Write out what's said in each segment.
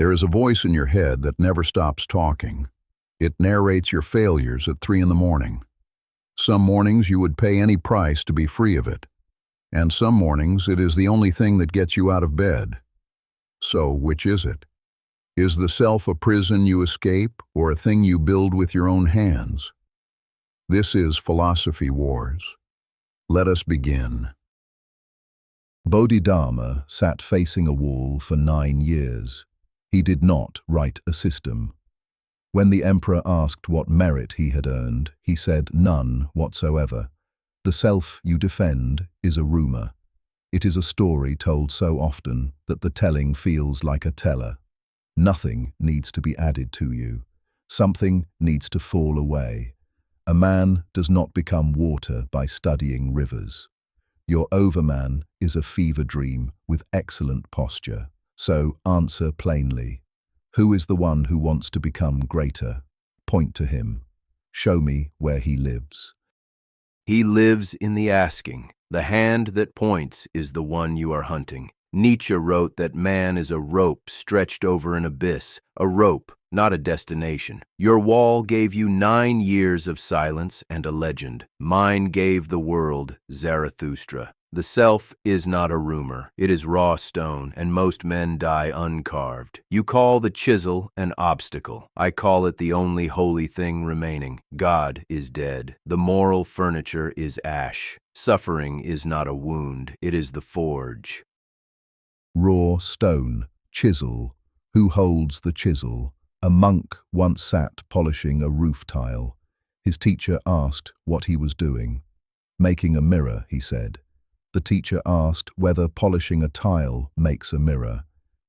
There is a voice in your head that never stops talking. It narrates your failures at 3 in the morning. Some mornings you would pay any price to be free of it, and some mornings it is the only thing that gets you out of bed. So, which is it? Is the self a prison you escape, or a thing you build with your own hands? This is Philosophy Wars. Let us begin. Bodhidharma sat facing a wall for 9 years. He did not write a system. When the emperor asked what merit he had earned, he said none whatsoever. The self you defend is a rumor. It is a story told so often that the telling feels like a teller. Nothing needs to be added to you. Something needs to fall away. A man does not become water by studying rivers. Your overman is a fever dream with excellent posture. So answer plainly. Who is the one who wants to become greater? Point to him. Show me where he lives. He lives in the asking. The hand that points is the one you are hunting. Nietzsche wrote that man is a rope stretched over an abyss, a rope, not a destination. Your wall gave you 9 years of silence and a legend. Mine gave the world Zarathustra. The self is not a rumor. It is raw stone, and most men die uncarved. You call the chisel an obstacle. I call it the only holy thing remaining. God is dead. The moral furniture is ash. Suffering is not a wound. It is the forge. Raw stone, chisel. Who holds the chisel? A monk once sat polishing a roof tile. His teacher asked what he was doing. Making a mirror, he said. The teacher asked whether polishing a tile makes a mirror.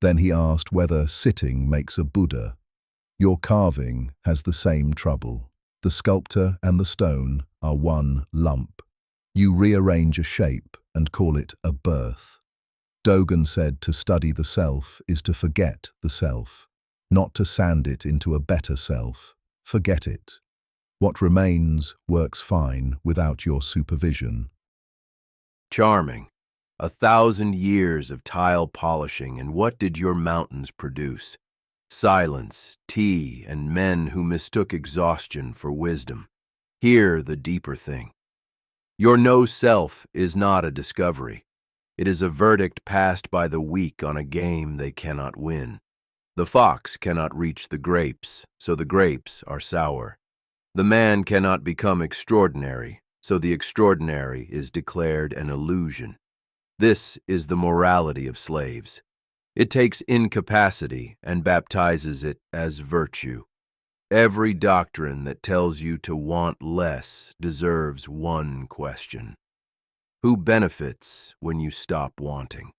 Then he asked whether sitting makes a Buddha. Your carving has the same trouble. The sculptor and the stone are one lump. You rearrange a shape and call it a birth. Dogen said to study the self is to forget the self, not to sand it into a better self. Forget it. What remains works fine without your supervision. Charming. 1,000 years of tile polishing, and what did your mountains produce? Silence, tea, and men who mistook exhaustion for wisdom. Hear the deeper thing. Your no-self is not a discovery. It is a verdict passed by the weak on a game they cannot win. The fox cannot reach the grapes, so the grapes are sour. The man cannot become extraordinary, so the extraordinary is declared an illusion. This is the morality of slaves. It takes incapacity and baptizes it as virtue. Every doctrine that tells you to want less deserves one question. Who benefits when you stop wanting?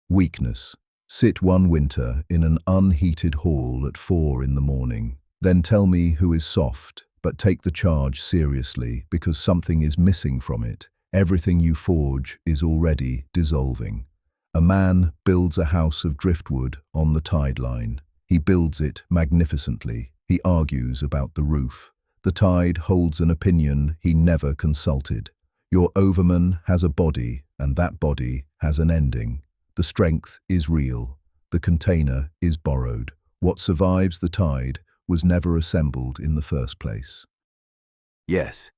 Weakness. Sit one winter in an unheated hall at 4 in the morning. Then tell me who is soft, but take the charge seriously because something is missing from it. Everything you forge is already dissolving. A man builds a house of driftwood on the tide line. He builds it magnificently. He argues about the roof. The tide holds an opinion he never consulted. Your overman has a body, and that body has an ending. The strength is real. The container is borrowed. What survives the tide was never assembled in the first place. Yes,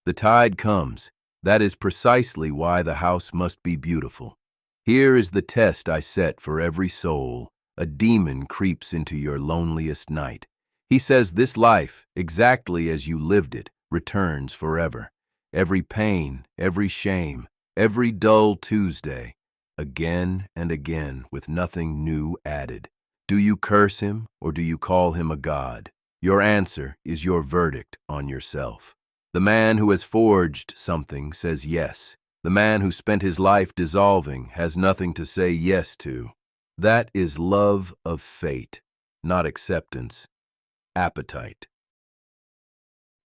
the tide comes. That is precisely why the house must be beautiful. Here is the test I set for every soul. A demon creeps into your loneliest night. He says this life, exactly as you lived it, returns forever. Every pain, every shame, every dull Tuesday, again and again with nothing new added. Do you curse him or do you call him a god? Your answer is your verdict on yourself. The man who has forged something says yes. The man who spent his life dissolving has nothing to say yes to. That is love of fate, not acceptance. Appetite.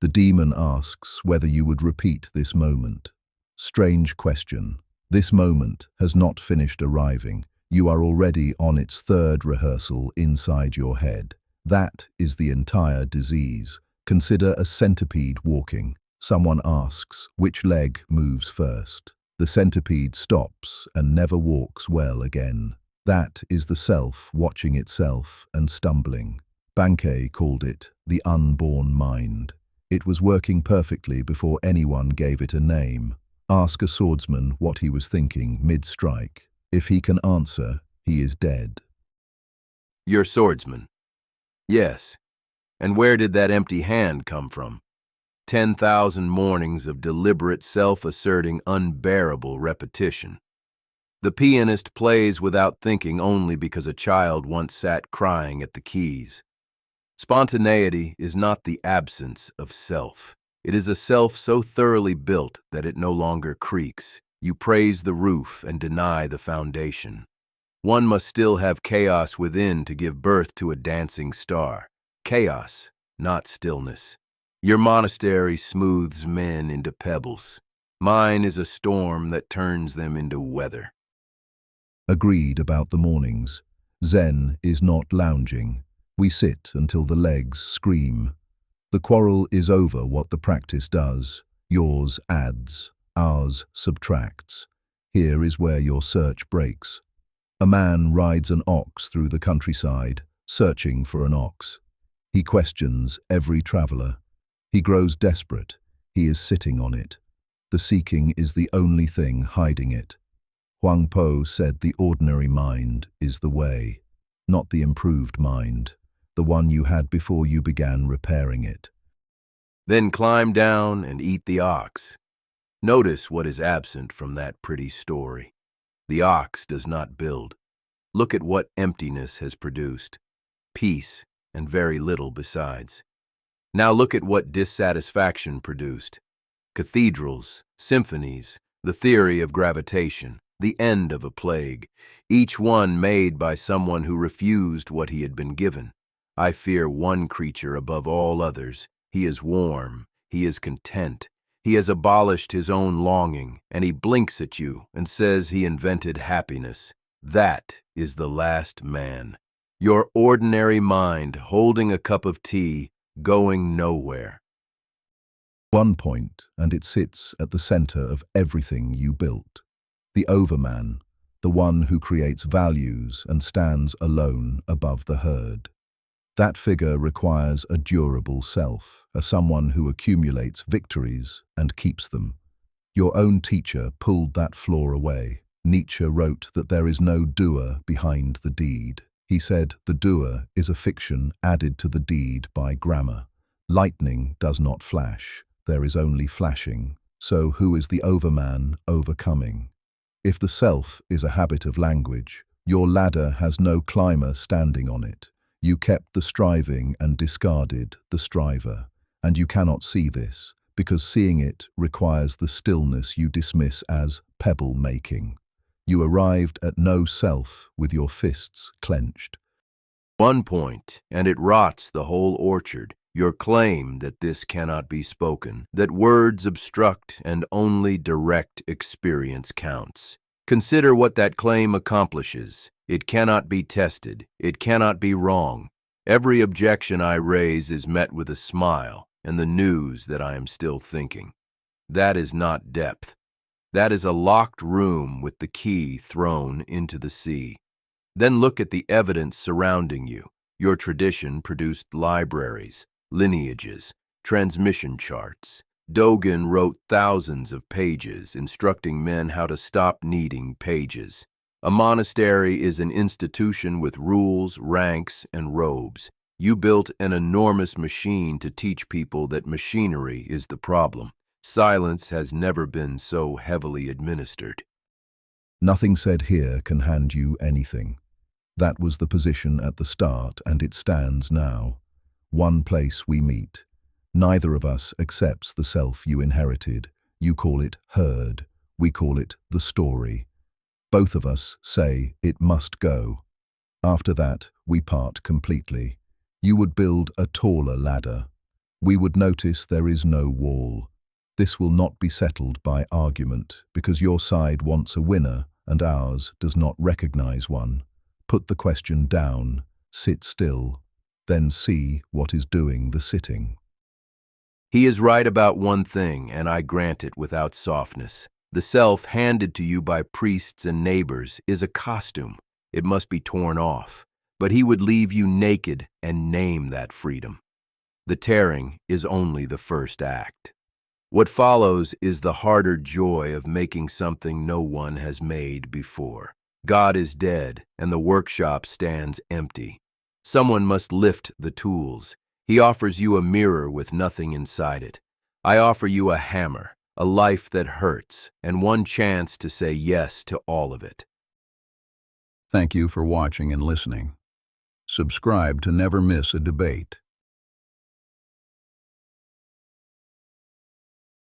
The demon asks whether you would repeat this moment. Strange question. This moment has not finished arriving. You are already on its 3rd rehearsal inside your head. That is the entire disease. Consider a centipede walking. Someone asks, which leg moves first? The centipede stops and never walks well again. That is the self watching itself and stumbling. Bankei called it the unborn mind. It was working perfectly before anyone gave it a name. Ask a swordsman what he was thinking mid-strike. If he can answer, he is dead. Your swordsman. Yes. And where did that empty hand come from? 10,000 mornings of deliberate self-asserting, unbearable repetition. The pianist plays without thinking only because a child once sat crying at the keys. Spontaneity is not the absence of self. It is a self so thoroughly built that it no longer creaks. You praise the roof and deny the foundation. One must still have chaos within to give birth to a dancing star. Chaos, not stillness. Your monastery smooths men into pebbles. Mine is a storm that turns them into weather. Agreed about the mornings. Zen is not lounging. We sit until the legs scream. The quarrel is over what the practice does. Yours adds, ours subtracts. Here is where your search breaks. A man rides an ox through the countryside, searching for an ox. He questions every traveler. He grows desperate. He is sitting on it. The seeking is the only thing hiding it. Huang Po said the ordinary mind is the way, not the improved mind, the one you had before you began repairing it. Then climb down and eat the ox. Notice what is absent from that pretty story. The ox does not build. Look at what emptiness has produced. Peace, and very little besides. Now look at what dissatisfaction produced. Cathedrals, symphonies, the theory of gravitation, the end of a plague, each one made by someone who refused what he had been given. I fear one creature above all others. He is warm, he is content. He has abolished his own longing, and he blinks at you and says he invented happiness. That is the last man. Your ordinary mind holding a cup of tea, going nowhere. One point, and it sits at the center of everything you built. The overman, the one who creates values and stands alone above the herd. That figure requires a durable self, a someone who accumulates victories and keeps them. Your own teacher pulled that flaw away. Nietzsche wrote that there is no doer behind the deed. He said the doer is a fiction added to the deed by grammar. Lightning does not flash, there is only flashing. So who is the overman overcoming? If the self is a habit of language, your ladder has no climber standing on it. You kept the striving and discarded the striver, and you cannot see this, because seeing it requires the stillness you dismiss as pebble-making. You arrived at no self with your fists clenched. One point, and it rots the whole orchard. Your claim that this cannot be spoken, that words obstruct and only direct experience counts. Consider what that claim accomplishes. It cannot be tested. It cannot be wrong. Every objection I raise is met with a smile and the news that I am still thinking. That is not depth. That is a locked room with the key thrown into the sea. Then look at the evidence surrounding you. Your tradition produced libraries, lineages, transmission charts. Dogen wrote thousands of pages instructing men how to stop needing pages. A monastery is an institution with rules, ranks, and robes. You built an enormous machine to teach people that machinery is the problem. Silence has never been so heavily administered. Nothing said here can hand you anything. That was the position at the start, and it stands now. One place we meet. Neither of us accepts the self you inherited. You call it herd. We call it the story. Both of us say it must go. After that, we part completely. You would build a taller ladder. We would notice there is no wall. This will not be settled by argument, because your side wants a winner and ours does not recognize one. Put the question down, sit still, then see what is doing the sitting. He is right about one thing, and I grant it without softness. The self handed to you by priests and neighbors is a costume. it must be torn off, but he would leave you naked and name that freedom. The tearing is only the first act. What follows is the harder joy of making something no one has made before. God is dead, and the workshop stands empty. Someone must lift the tools. He offers you a mirror with nothing inside it. I offer you a hammer, a life that hurts, and one chance to say yes to all of it. Thank you for watching and listening. Subscribe to never miss a debate.